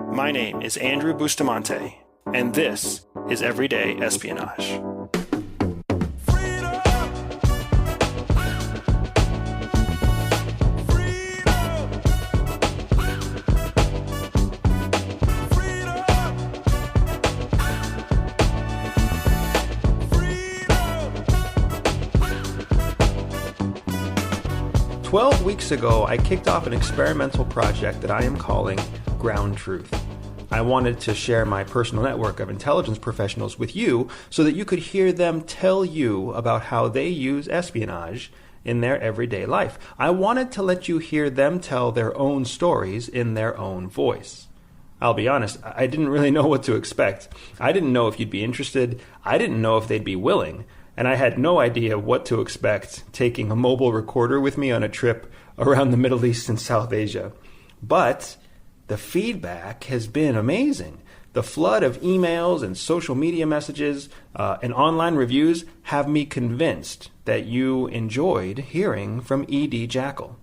My name is Andrew Bustamante, and this is Everyday Espionage. 12 weeks ago, I kicked off an experimental project that I am calling Ground Truth. I wanted to share my personal network of intelligence professionals with you so that you could hear them tell you about how they use espionage in their everyday life. I wanted to let you hear them tell their own stories in their own voice. I'll be honest, I didn't really know what to expect. I didn't know if you'd be interested. I didn't know if they'd be willing. And I had no idea what to expect taking a mobile recorder with me on a trip around the Middle East and South Asia. But the feedback has been amazing. The flood of emails and social media messages and online reviews have me convinced that you enjoyed hearing from E.D. Jackal.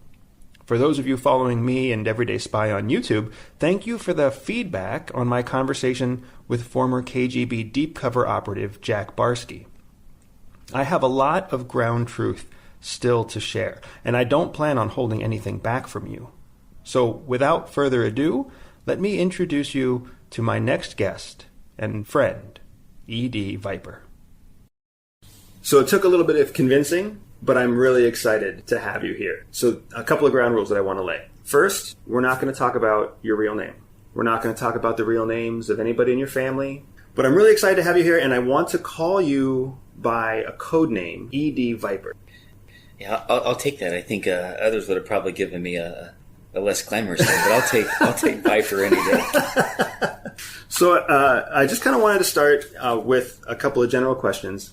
For those of you following me and Everyday Spy on YouTube, thank you for the feedback on my conversation with former KGB deep cover operative Jack Barsky. I have a lot of ground truth still to share, and I don't plan on holding anything back from you. So without further ado, let me introduce you to my next guest and friend, EDVIPER. So it took a little bit of convincing, but I'm really excited to have you here. So a couple of ground rules that I want to lay. First, we're not going to talk about your real name. We're not going to talk about the real names of anybody in your family. But I'm really excited to have you here, and I want to call you by a code name, EDVIPER. Yeah, I'll take that. I think others would have probably given me a less glamorous name, but I'll take Viper any day. So I just kind of wanted to start with a couple of general questions.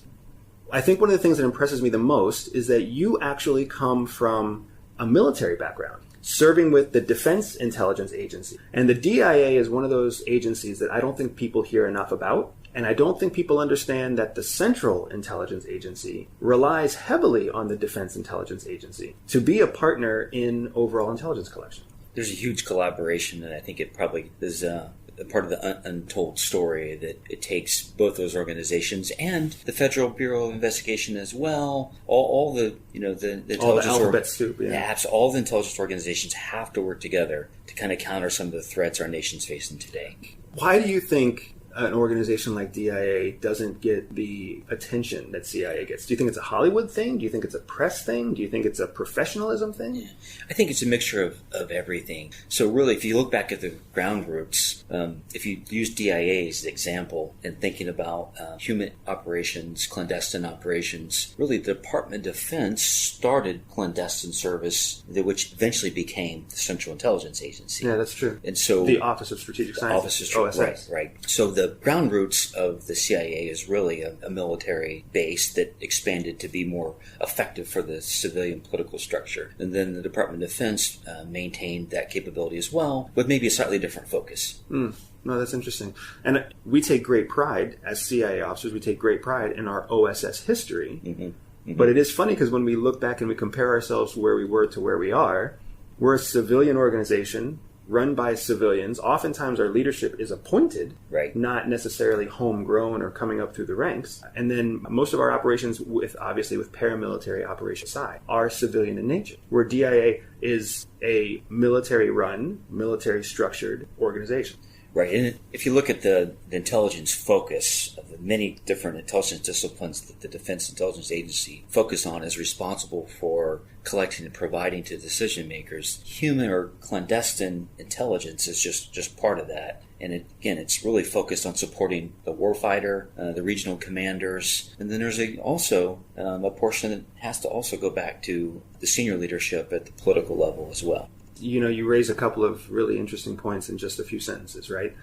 I think one of the things that impresses me the most is that you actually come from a military background, serving with the Defense Intelligence Agency. And the DIA is one of those agencies that I don't think people hear enough about. And I don't think people understand that the Central Intelligence Agency relies heavily on the Defense Intelligence Agency to be a partner in overall intelligence collection. There's a huge collaboration, and I think it probably is a part of the untold story that it takes both those organizations and the Federal Bureau of Investigation as well. All the intelligence all the alphabet soup. Yeah, all the intelligence organizations have to work together to kind of counter some of the threats our nation's facing today. Why do you think an organization like DIA doesn't get the attention that CIA gets? Do you think it's a Hollywood thing? Do you think it's a press thing? Do you think it's a professionalism thing? Yeah. I think it's a mixture of everything. So really, if you look back at the ground roots, if you use DIA as an example in thinking about human operations, clandestine operations, really the Department of Defense started clandestine service, which eventually became the Central Intelligence Agency. Yeah, that's true. And so the Office of Strategic Science. OSS. Right. So the ground roots of the CIA is really a military base that expanded to be more effective for the civilian political structure. And then the Department of Defense maintained that capability as well, with maybe a slightly different focus. No, that's interesting. And we take great pride, as CIA officers, we take great pride in our OSS history. Mm-hmm. Mm-hmm. But it is funny because when we look back and we compare ourselves where we were to where we are, we're a civilian organization run by civilians. Oftentimes our leadership is appointed, right, not necessarily homegrown or coming up through the ranks. And then most of our operations, with paramilitary operations aside, are civilian in nature, where DIA is a military-run, military-structured organization. Right, and if you look at the intelligence focus of the many different intelligence disciplines that the Defense Intelligence Agency focus on is responsible for collecting and providing to decision makers, human or clandestine intelligence is just part of that. And it's really focused on supporting the warfighter, the regional commanders, and then there's also a portion that has to also go back to the senior leadership at the political level as well. You raise a couple of really interesting points in just a few sentences, right?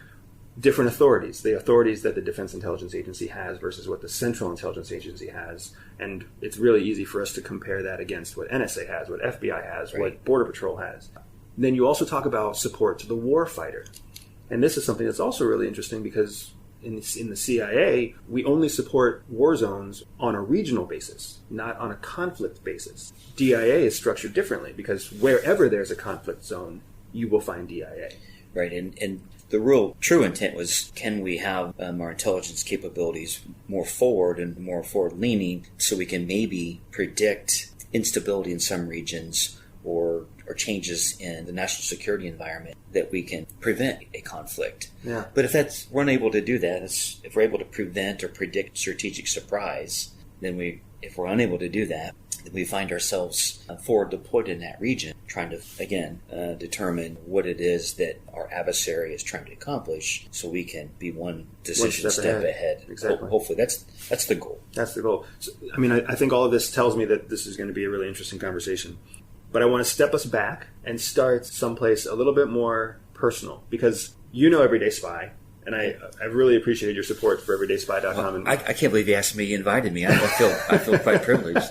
Different authorities, the authorities that the Defense Intelligence Agency has versus what the Central Intelligence Agency has. And it's really easy for us to compare that against what NSA has, what FBI has, right, what Border Patrol has. Then you also talk about support to the warfighter. And this is something that's also really interesting because in the CIA, we only support war zones on a regional basis, not on a conflict basis. DIA is structured differently because wherever there's a conflict zone, you will find DIA. Right. And the real true intent was, can we have our intelligence capabilities more forward and more forward-leaning so we can maybe predict instability in some regions or changes in the national security environment that we can prevent a conflict. Yeah. But if we're unable to do that, if we're able to prevent or predict strategic surprise, then if we're unable to do that, then we find ourselves forward deployed in that region, trying to, again, determine what it is that our adversary is trying to accomplish so we can be one decision step ahead. Exactly. Hopefully that's the goal. That's the goal. So, I think all of this tells me that this is going to be a really interesting conversation. But I want to step us back and start someplace a little bit more personal, because you know Everyday Spy, and I really appreciated your support for everydayspy.com. I can't believe you asked me, you invited me. I feel quite privileged.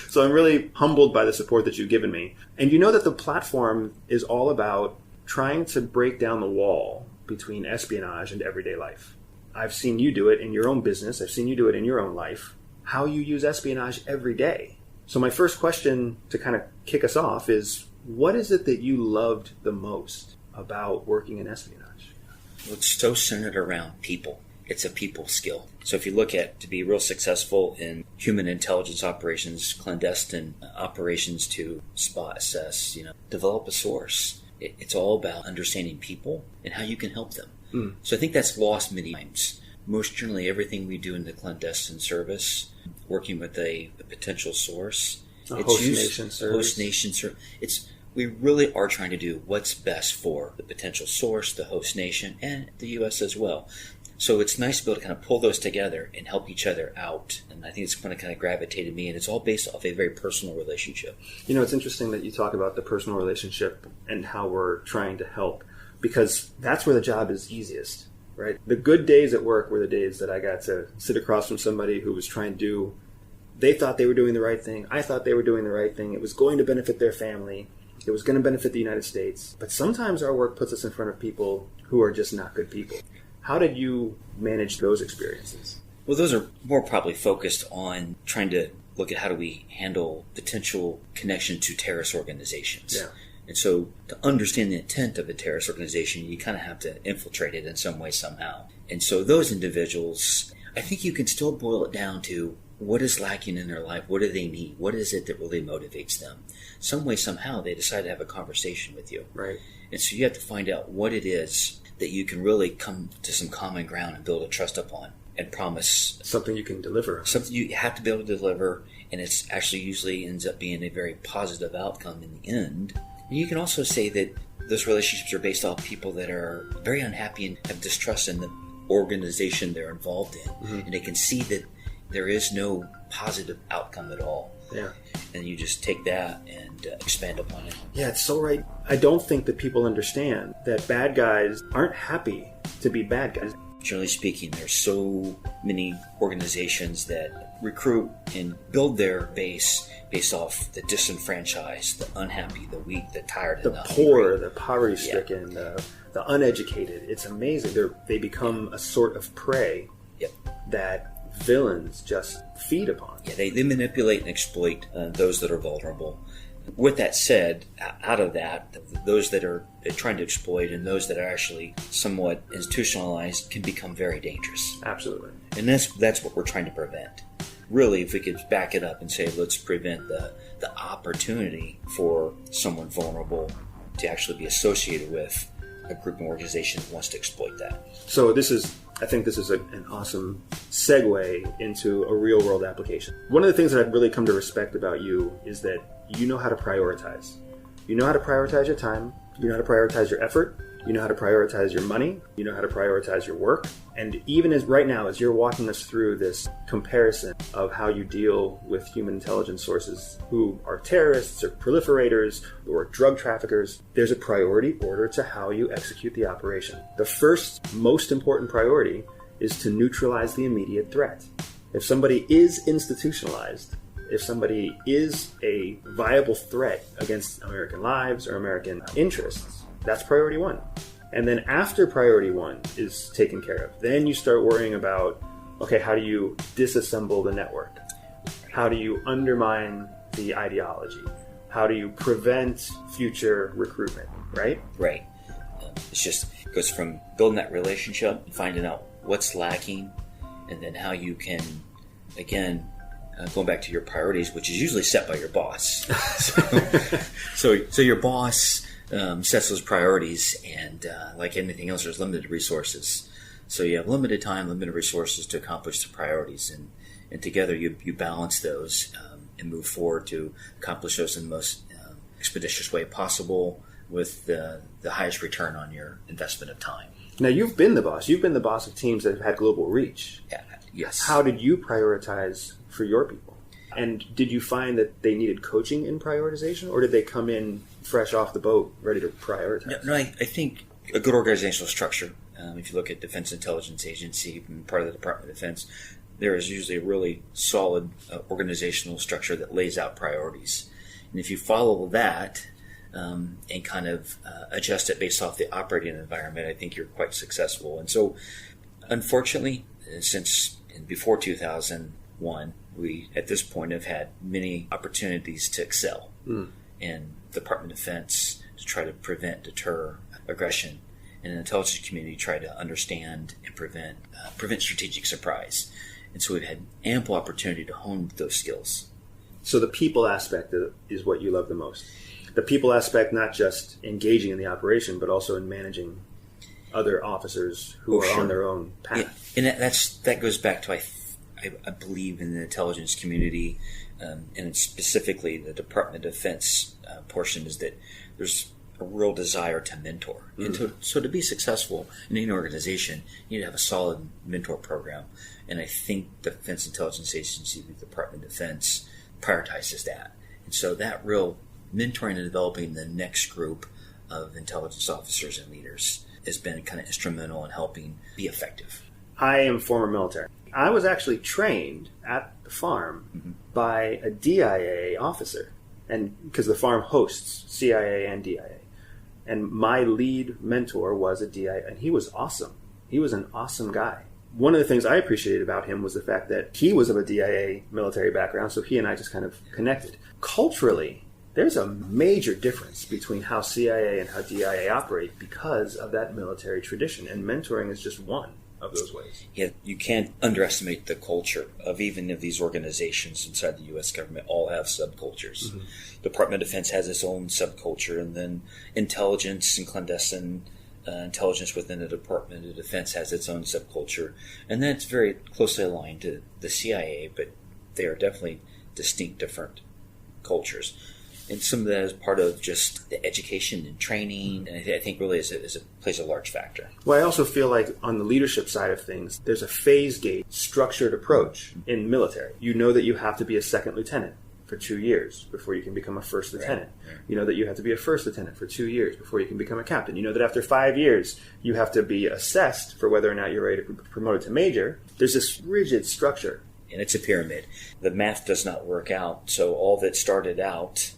So I'm really humbled by the support that you've given me. And you know that the platform is all about trying to break down the wall between espionage and everyday life. I've seen you do it in your own business. I've seen you do it in your own life. How you use espionage every day. So my first question to kind of kick us off is, what is it that you loved the most about working in espionage? Well, it's so centered around people. It's a people skill. So if you look at, to be real successful in human intelligence operations, clandestine operations to spot, assess, develop a source, it's all about understanding people and how you can help them. So I think that's lost many times. Most generally, everything we do in the clandestine service, working with a potential source, host nation service. We really are trying to do what's best for the potential source, the host nation, and the U.S. as well. So it's nice to be able to kind of pull those together and help each other out. And I think it's going to kind of gravitate to me, and it's all based off a very personal relationship. It's interesting that you talk about the personal relationship and how we're trying to help, because that's where the job is easiest. Right? The good days at work were the days that I got to sit across from somebody who was trying to do, they thought they were doing the right thing. I thought they were doing the right thing. It was going to benefit their family. It was going to benefit the United States. But sometimes our work puts us in front of people who are just not good people. How did you manage those experiences? Well, those are more probably focused on trying to look at how do we handle potential connection to terrorist organizations. Yeah. And so to understand the intent of a terrorist organization, you kind of have to infiltrate it in some way, somehow. And so those individuals, I think you can still boil it down to what is lacking in their life. What do they need? What is it that really motivates them? Some way, somehow, they decide to have a conversation with you. Right. And so you have to find out what it is that you can really come to some common ground and build a trust upon and promise. Something you can deliver. Something you have to be able to deliver, and it's actually usually ends up being a very positive outcome in the end. You can also say that those relationships are based off people that are very unhappy and have distrust in the organization they're involved in. Mm-hmm. And they can see that there is no positive outcome at all. Yeah. And you just take that and expand upon it. Yeah, it's so right. I don't think that people understand that bad guys aren't happy to be bad guys. Generally speaking, there's so many organizations that recruit and build their base based off the disenfranchised, the unhappy, the weak, the tired, the poor, the poverty-stricken, the uneducated. It's amazing. They become a sort of prey that villains just feed upon. Yeah, they manipulate and exploit those that are vulnerable. With that said, out of that, those that are trying to exploit and those that are actually somewhat institutionalized can become very dangerous. Absolutely. And that's what we're trying to prevent. Really, if we could back it up and say, let's prevent the opportunity for someone vulnerable to actually be associated with a group and organization that wants to exploit that. So I think this is an awesome segue into a real world application. One of the things that I've really come to respect about you is that you know how to prioritize. You know how to prioritize your time. You know how to prioritize your effort. You know how to prioritize your money. You know how to prioritize your work. And even as right now, as you're walking us through this comparison of how you deal with human intelligence sources who are terrorists or proliferators or drug traffickers, there's a priority order to how you execute the operation. The first most important priority is to neutralize the immediate threat. If somebody is institutionalized, if somebody is a viable threat against American lives or American interests, that's priority one. And then after priority one is taken care of, then you start worrying about, okay, how do you disassemble the network? How do you undermine the ideology? How do you prevent future recruitment, right? Right. It goes from building that relationship, finding out what's lacking, and then how you can, again, going back to your priorities, which is usually set by your boss. So your boss sets those priorities, and like anything else, there's limited resources. So you have limited time, limited resources to accomplish the priorities, and together you balance those and move forward to accomplish those in the most expeditious way possible with the highest return on your investment of time. Now, you've been the boss. You've been the boss of teams that have had global reach. Yeah. Yes. How did you prioritize for your people? And did you find that they needed coaching in prioritization, or did they come in fresh off the boat, ready to prioritize? No, I think a good organizational structure, if you look at Defense Intelligence Agency, part of the Department of Defense, there is usually a really solid organizational structure that lays out priorities. And if you follow that and kind of adjust it based off the operating environment, I think you're quite successful. And so, unfortunately, since before 2001, we at this point have had many opportunities to excel in the Department of Defense to try to prevent, deter aggression, and the intelligence community try to understand and prevent strategic surprise. And so we've had ample opportunity to hone those skills. So the people aspect is what you love the most. The people aspect, not just engaging in the operation, but also in managing other officers who are on their own path. Yeah. And that goes back to, I believe, in the intelligence community, and specifically the Department of Defense portion, is that there's a real desire to mentor. And so to be successful in any organization, you need to have a solid mentor program. And I think the Defense Intelligence Agency, the Department of Defense, prioritizes that. And so that real mentoring and developing the next group of intelligence officers and leaders has been kind of instrumental in helping be effective. I am former military. I was actually trained at the farm by a DIA officer, and because the farm hosts CIA and DIA. And my lead mentor was a DIA, and he was awesome. He was an awesome guy. One of the things I appreciated about him was the fact that he was of a DIA military background, so he and I just kind of connected. Culturally, there's a major difference between how CIA and how DIA operate because of that military tradition, and mentoring is just one of those ways. Yeah, you can't underestimate the culture of even of these organizations inside the U.S. government. All have subcultures. Department of Defense has its own subculture, and then intelligence and clandestine intelligence within the Department of Defense has its own subculture, and then it's very closely aligned to the CIA, but they are definitely distinct, different cultures. And some of that is part of just the education and training, and I think really plays a large factor. Well, I also feel like on the leadership side of things, there's a phase gate, structured approach in military. You know that you have to be a second lieutenant for 2 years before you can become a first lieutenant. Right. You know that you have to be a first lieutenant for 2 years before you can become a captain. You know that after 5 years, you have to be assessed for whether or not you're ready to be promoted to major. There's this rigid structure. And it's a pyramid. The math does not work out. So all that started out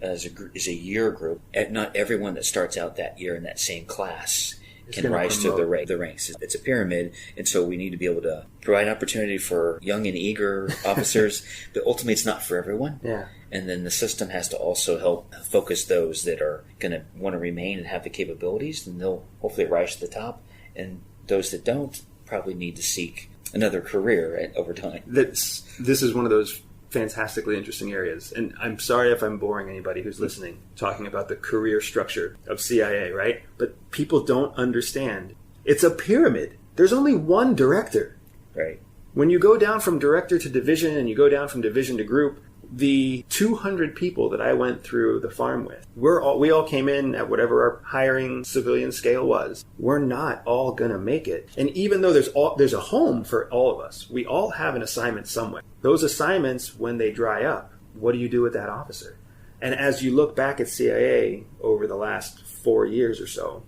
as a year group, not everyone that starts out that year in that same class can rise to the ranks. It's a pyramid, and so we need to be able to provide opportunity for young and eager officers, but ultimately it's not for everyone. Yeah. And then the system has to also help focus those that are going to want to remain and have the capabilities, and they'll hopefully rise to the top. And those that don't probably need to seek another career over time. This is one of those fantastically interesting areas. And I'm sorry if I'm boring anybody who's listening, talking about the career structure of CIA, right? But people don't understand. It's a pyramid. There's only one director. Right. When you go down from director to division and you go down from division to group, the 200 people that I went through the farm with, we all came in at whatever our hiring civilian scale was. We're not all going to make it. And even though there's a home for all of us, we all have an assignment somewhere. Those assignments, when they dry up, what do you do with that officer? And as you look back at CIA over the last 4 years or so,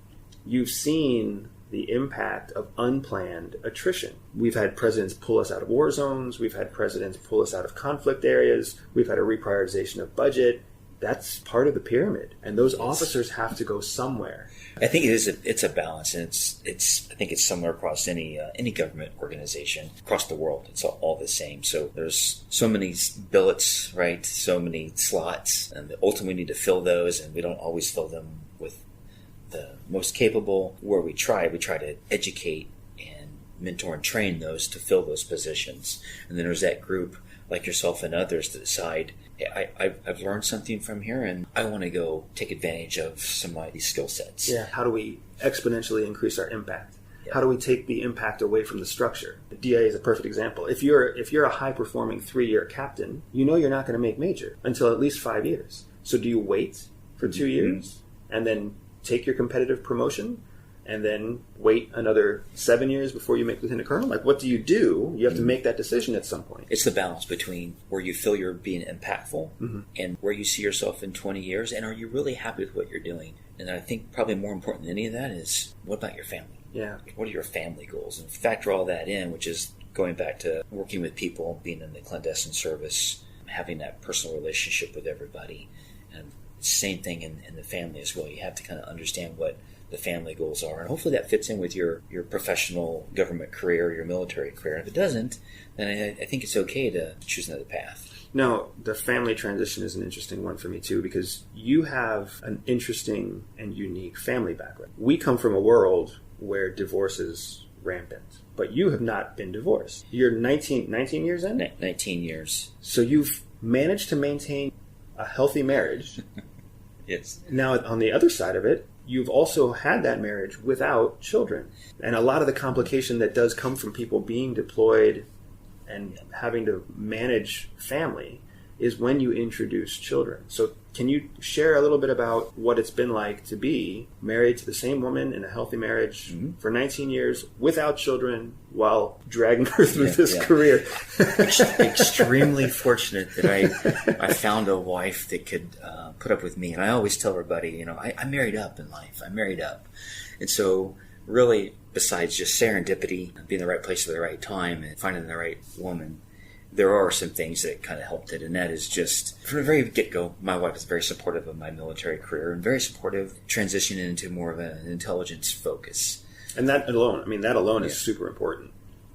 you've seen the impact of unplanned attrition. We've had presidents pull us out of war zones. We've had presidents pull us out of conflict areas. We've had a reprioritization of budget. That's part of the pyramid. And those officers have to go somewhere. I think it's a balance, and I think it's similar across any government organization across the world. It's all the same. So there's so many billets, right? So many slots, and ultimately we need to fill those, and we don't always fill them with the most capable. Where we try to educate and mentor and train those to fill those positions. And then there's that group like yourself and others that decide, hey, I've learned something from here and I want to go take advantage of some of these skill sets. Yeah. How do we exponentially increase our impact? How do we take the impact away from the structure? The DA is a perfect example. If you're a high-performing 3-year captain, you know you're not going to make major until at least 5 years. So do you wait for 2 years and then take your competitive promotion and then wait another 7 years before you make lieutenant colonel? Like, what do? You have to make that decision at some point. It's the balance between where you feel you're being impactful and where you see yourself in 20 years, and are you really happy with what you're doing? And I think probably more important than any of that is, what about your family? Yeah. What are your family goals? And factor all that in, which is going back to working with people, being in the clandestine service, having that personal relationship with everybody. And same thing in the family as well. You have to kind of understand what the family goals are. And hopefully that fits in with your professional government career, your military career. And if it doesn't, then I think it's okay to choose another path. Now, the family transition is an interesting one for me too, because you have an interesting and unique family background. We come from a world where divorce is rampant, but you have not been divorced. You're 19 years in? 19 years. So you've managed to maintain a healthy marriage. Yes. Now, on the other side of it, you've also had that marriage without children. And a lot of the complication that does come from people being deployed and having to manage family is when you introduce children. So can you share a little bit about what it's been like to be married to the same woman in a healthy marriage for 19 years without children while dragging her through this career? Extremely fortunate that I found a wife that could put up with me. And I always tell everybody, I married up in life. I married up. And so really, besides just serendipity, being in the right place at the right time and finding the right woman, there are some things that kind of helped it, and that is just, from the very get-go, my wife is very supportive of my military career and very supportive transitioning into more of an intelligence focus. And that alone is super important,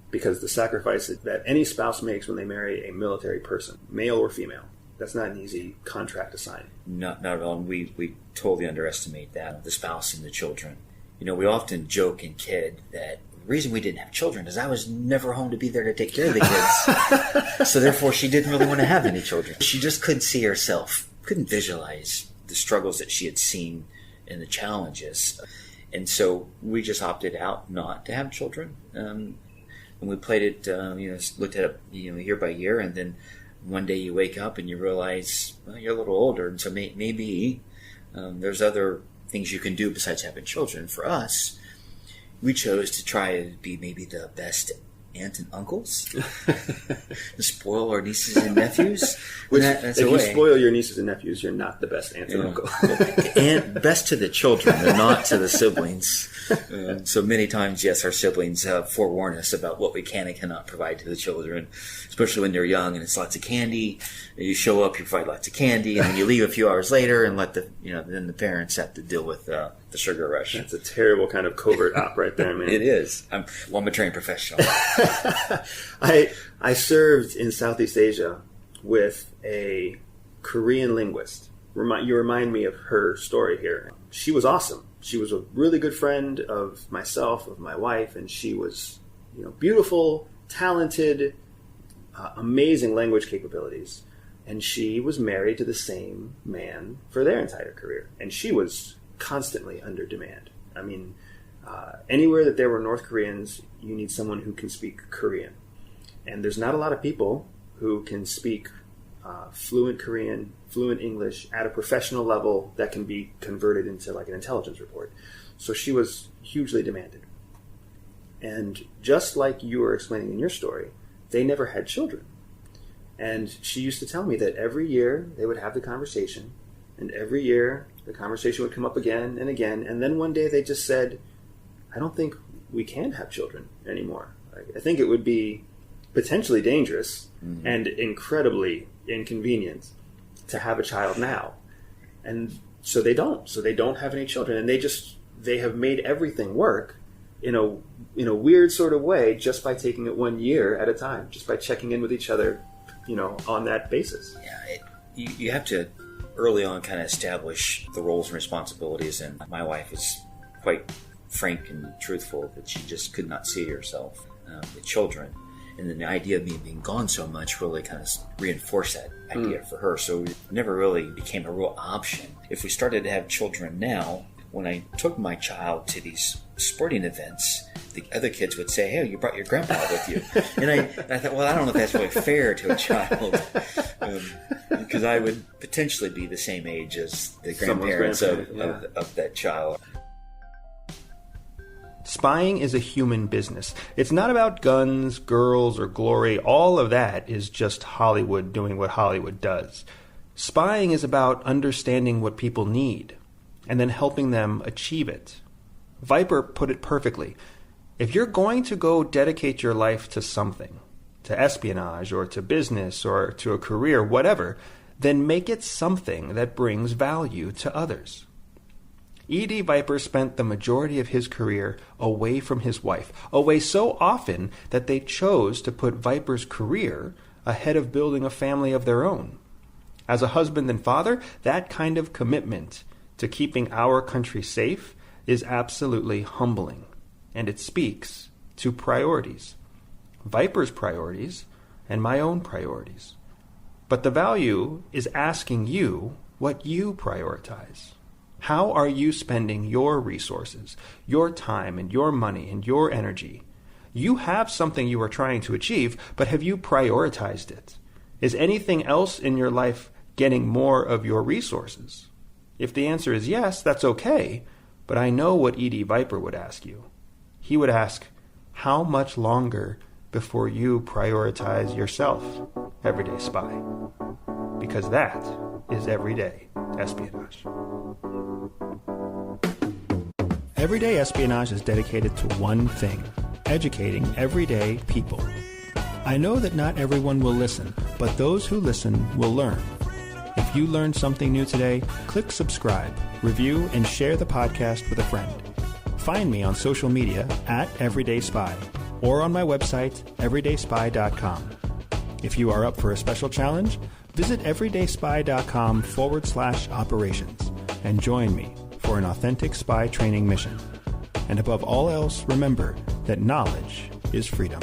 because the sacrifice that any spouse makes when they marry a military person, male or female, that's not an easy contract to sign. Not at all. We totally underestimate that, the spouse and the children. We often joke and kid that the reason we didn't have children is I was never home to be there to take care of the kids. So therefore, she didn't really want to have any children. She just couldn't see herself, couldn't visualize the struggles that she had seen and the challenges. And so we just opted out not to have children. And we played it, looked at it, year by year. And then one day you wake up and you realize, well, you're a little older. And so maybe there's other things you can do besides having children. For us, we chose to try to be maybe the best aunt and uncles, to spoil our nieces and nephews. If you spoil your nieces and nephews, you're not the best aunt and uncle. And best to the children, and not to the siblings. So many times, yes, our siblings forewarn us about what we can and cannot provide to the children, especially when they're young and it's lots of candy. You show up, you provide lots of candy, and then you leave a few hours later and then the parents have to deal with the sugar rush. That's a terrible kind of covert op right there, man. It is. I'm a trained professional. I served in Southeast Asia with a Korean linguist. You remind me of her story here. She was awesome. She was a really good friend of myself, of my wife, and she was, beautiful, talented, amazing language capabilities. And she was married to the same man for their entire career. And she was constantly under demand. I mean, anywhere that there were North Koreans, you need someone who can speak Korean. And there's not a lot of people who can speak fluent Korean, fluent English at a professional level that can be converted into like an intelligence report. So she was hugely demanded. And just like you were explaining in your story, they never had children. And she used to tell me that every year they would have the conversation, and every year the conversation would come up again and again, and then one day they just said, I don't think we can have children anymore. I think it would be potentially dangerous and incredibly inconvenient to have a child now. And so they don't. So they don't have any children, and they have made everything work in a weird sort of way just by taking it 1 year at a time, just by checking in with each other, on that basis. Yeah, you have to early on kind of establish the roles and responsibilities, and my wife was quite frank and truthful that she just could not see herself with children. And then the idea of me being gone so much really kind of reinforced that idea for her. So it never really became a real option. If we started to have children now, when I took my child to these sporting events, the other kids would say, "Hey, you brought your grandpa with you." And I thought, well, I don't know if that's really fair to a child. Because I would potentially be the same age as the grandparents of that child. Spying is a human business. It's not about guns, girls, or glory. All of that is just Hollywood doing what Hollywood does. Spying is about understanding what people need and then helping them achieve it. Viper put it perfectly. If you're going to go dedicate your life to something, to espionage or to business or to a career, whatever, then make it something that brings value to others. EDVIPER spent the majority of his career away from his wife, away so often that they chose to put Viper's career ahead of building a family of their own. As a husband and father, that kind of commitment to keeping our country safe is absolutely humbling, and it speaks to priorities. Viper's priorities and my own priorities. But the value is asking you what you prioritize. How are you spending your resources, your time and your money and your energy? You have something you are trying to achieve, but have you prioritized it? Is anything else in your life getting more of your resources? If the answer is yes, that's okay, but I know what EDVIPER would ask you. He would ask, how much longer before you prioritize yourself, Everyday Spy? Because that is everyday espionage. Everyday Espionage is dedicated to one thing: educating everyday people. I know that not everyone will listen, but those who listen will learn. If you learned something new today, click subscribe, review, and share the podcast with a friend. Find me on social media at Everyday Spy or on my website, everydayspy.com. If you are up for a special challenge, visit everydayspy.com/operations and join me for an authentic spy training mission. And above all else, remember that knowledge is freedom.